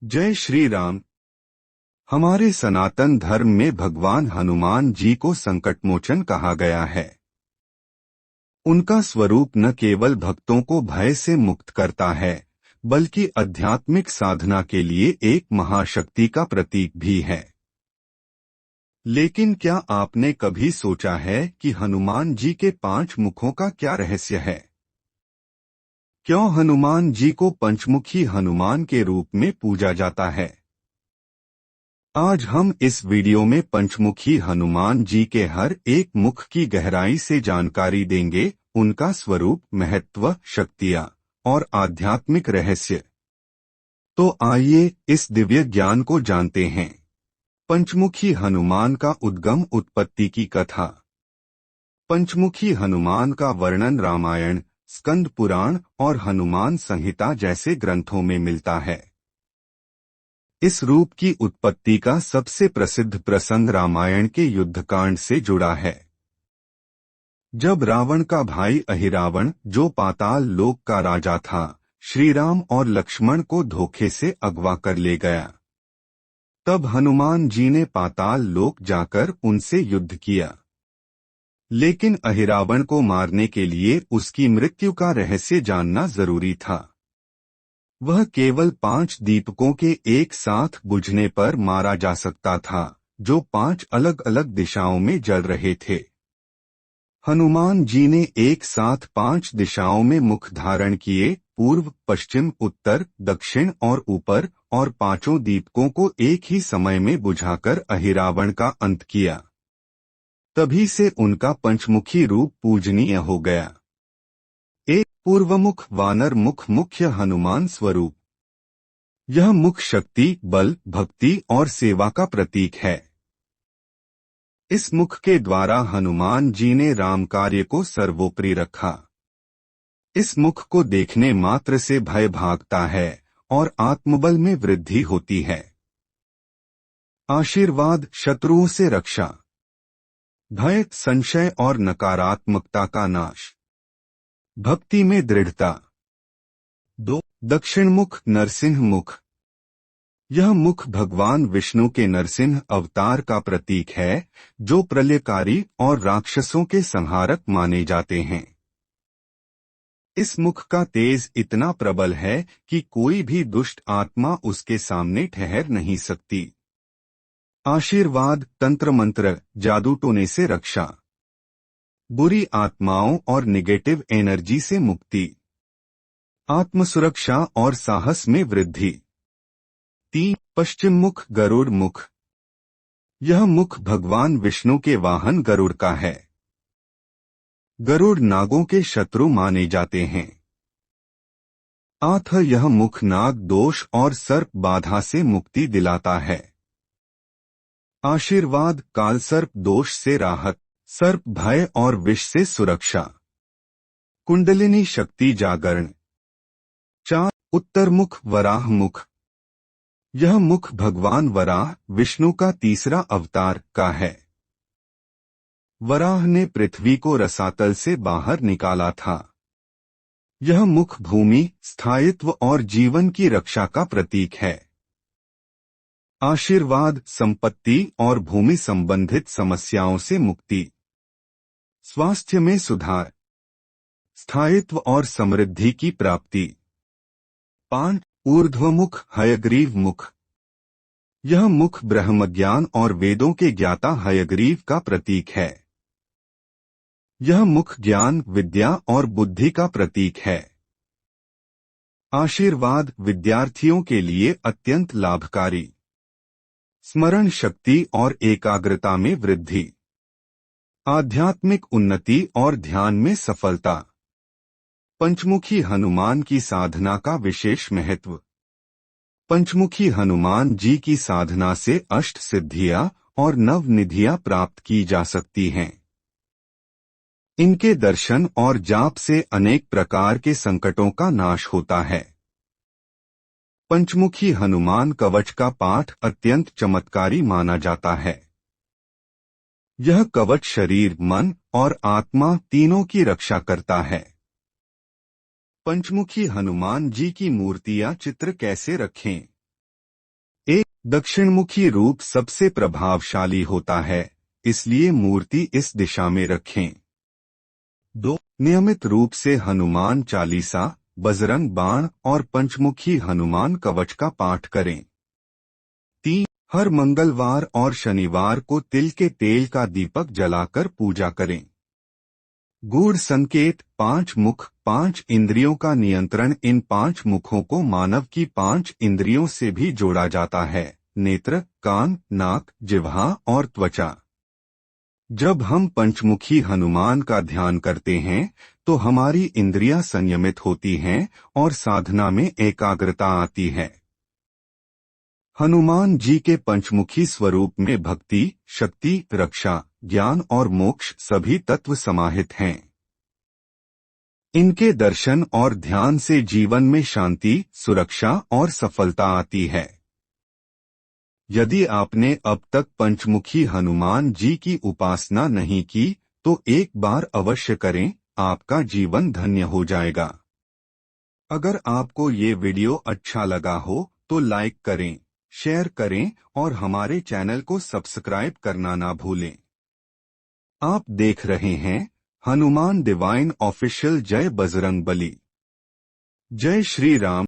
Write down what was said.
जय श्री राम। हमारे सनातन धर्म में भगवान हनुमान जी को संकटमोचन कहा गया है। उनका स्वरूप न केवल भक्तों को भय से मुक्त करता है, बल्कि आध्यात्मिक साधना के लिए एक महाशक्ति का प्रतीक भी है। लेकिन क्या आपने कभी सोचा है कि हनुमान जी के 5 मुखों का क्या रहस्य है? क्यों हनुमान जी को पंचमुखी हनुमान के रूप में पूजा जाता है? आज हम इस वीडियो में पंचमुखी हनुमान जी के हर एक मुख की गहराई से जानकारी देंगे, उनका स्वरूप, महत्व, शक्तियाँ और आध्यात्मिक रहस्य। तो आइए इस दिव्य ज्ञान को जानते हैं। पंचमुखी हनुमान का उद्गम, उत्पत्ति की कथा। पंचमुखी हनुमान का वर्णन रामायण, स्कंद पुराण और हनुमान संहिता जैसे ग्रंथों में मिलता है। इस रूप की उत्पत्ति का सबसे प्रसिद्ध प्रसंग रामायण के युद्धकांड से जुड़ा है। जब रावण का भाई अहिरावण, जो पाताल लोक का राजा था, श्री राम और लक्ष्मण को धोखे से अगवा कर ले गया, तब हनुमान जी ने पाताल लोक जाकर उनसे युद्ध किया। लेकिन अहिरावण को मारने के लिए उसकी मृत्यु का रहस्य जानना जरूरी था। वह केवल 5 दीपकों के एक साथ बुझने पर मारा जा सकता था, जो 5 अलग अलग दिशाओं में जल रहे थे। हनुमान जी ने एक साथ 5 दिशाओं में मुख धारण किए, पूर्व, पश्चिम, उत्तर, दक्षिण और ऊपर, और 5 दीपकों को एक ही समय में बुझाकर अहिरावण का अंत किया। तभी से उनका पंचमुखी रूप पूजनीय हो गया। एक पूर्वमुख वानर मुख, मुख्य हनुमान स्वरूप। यह मुख शक्ति, बल, भक्ति और सेवा का प्रतीक है। इस मुख के द्वारा हनुमान जी ने राम कार्य को सर्वोपरि रखा। इस मुख को देखने मात्र से भय भागता है और आत्मबल में वृद्धि होती है। आशीर्वाद, शत्रुओं से रक्षा, भय, संशय और नकारात्मकता का नाश, भक्ति में दृढ़ता। 2. दक्षिण मुख, नरसिंह मुख। यह मुख भगवान विष्णु के नरसिंह अवतार का प्रतीक है, जो प्रलयकारी और राक्षसों के संहारक माने जाते हैं। इस मुख का तेज इतना प्रबल है कि कोई भी दुष्ट आत्मा उसके सामने ठहर नहीं सकती। आशीर्वाद, तंत्र मंत्र, जादू टोने से रक्षा, बुरी आत्माओं और निगेटिव एनर्जी से मुक्ति, आत्मसुरक्षा और साहस में वृद्धि। 3. पश्चिम मुख, गरुड़ मुख। यह मुख भगवान विष्णु के वाहन गरुड़ का है। गरुड़ नागों के शत्रु माने जाते हैं। अतः यह मुख नाग दोष और सर्प बाधा से मुक्ति दिलाता है। आशीर्वाद, कालसर्प दोष से राहत, सर्प भय और विष से सुरक्षा, कुंडलिनी शक्ति जागरण। 4. उत्तर मुख, वराह मुख। यह मुख भगवान वराह, विष्णु का तीसरा अवतार का है। वराह ने पृथ्वी को रसातल से बाहर निकाला था। यह मुख भूमि, स्थायित्व और जीवन की रक्षा का प्रतीक है। आशीर्वाद, संपत्ति और भूमि संबंधित समस्याओं से मुक्ति, स्वास्थ्य में सुधार, स्थायित्व और समृद्धि की प्राप्ति। 5. ऊर्ध्वमुख, हयग्रीव मुख। यह मुख ब्रह्मज्ञान और वेदों के ज्ञाता हयग्रीव का प्रतीक है। यह मुख ज्ञान, विद्या और बुद्धि का प्रतीक है। आशीर्वाद, विद्यार्थियों के लिए अत्यंत लाभकारी, स्मरण शक्ति और एकाग्रता में वृद्धि, आध्यात्मिक उन्नति और ध्यान में सफलता। पंचमुखी हनुमान की साधना का विशेष महत्व। पंचमुखी हनुमान जी की साधना से अष्ट सिद्धियां और नव निधियां प्राप्त की जा सकती हैं। इनके दर्शन और जाप से अनेक प्रकार के संकटों का नाश होता है। पंचमुखी हनुमान कवच का पाठ अत्यंत चमत्कारी माना जाता है। यह कवच शरीर, मन और आत्मा तीनों की रक्षा करता है। पंचमुखी हनुमान जी की मूर्तियां, चित्र कैसे रखें? दक्षिणमुखी रूप सबसे प्रभावशाली होता है, इसलिए मूर्ति इस दिशा में रखें। 2. नियमित रूप से हनुमान चालीसा, बजरंग बाण और पंचमुखी हनुमान कवच का पाठ करें। 3. हर मंगलवार और शनिवार को तिल के तेल का दीपक जलाकर पूजा करें। गूढ़ संकेत 5 मुख 5 इंद्रियों का नियंत्रण। इन 5 मुखों को मानव की 5 इंद्रियों से भी जोड़ा जाता है: नेत्र, कान, नाक, जिह्वा और त्वचा। जब हम पंचमुखी हनुमान का ध्यान करते हैं तो हमारी इंद्रियां संयमित होती हैं और साधना में एकाग्रता आती है। हनुमान जी के पंचमुखी स्वरूप में भक्ति, शक्ति, रक्षा, ज्ञान और मोक्ष सभी तत्व समाहित हैं। इनके दर्शन और ध्यान से जीवन में शांति, सुरक्षा और सफलता आती है। यदि आपने अब तक पंचमुखी हनुमान जी की उपासना नहीं की तो एक बार अवश्य करें, आपका जीवन धन्य हो जाएगा। अगर आपको ये वीडियो अच्छा लगा हो तो लाइक करें, शेयर करें और हमारे चैनल को सब्सक्राइब करना ना भूलें। आप देख रहे हैं हनुमान डिवाइन ऑफिशियल। जय बजरंग बली। जय श्री राम।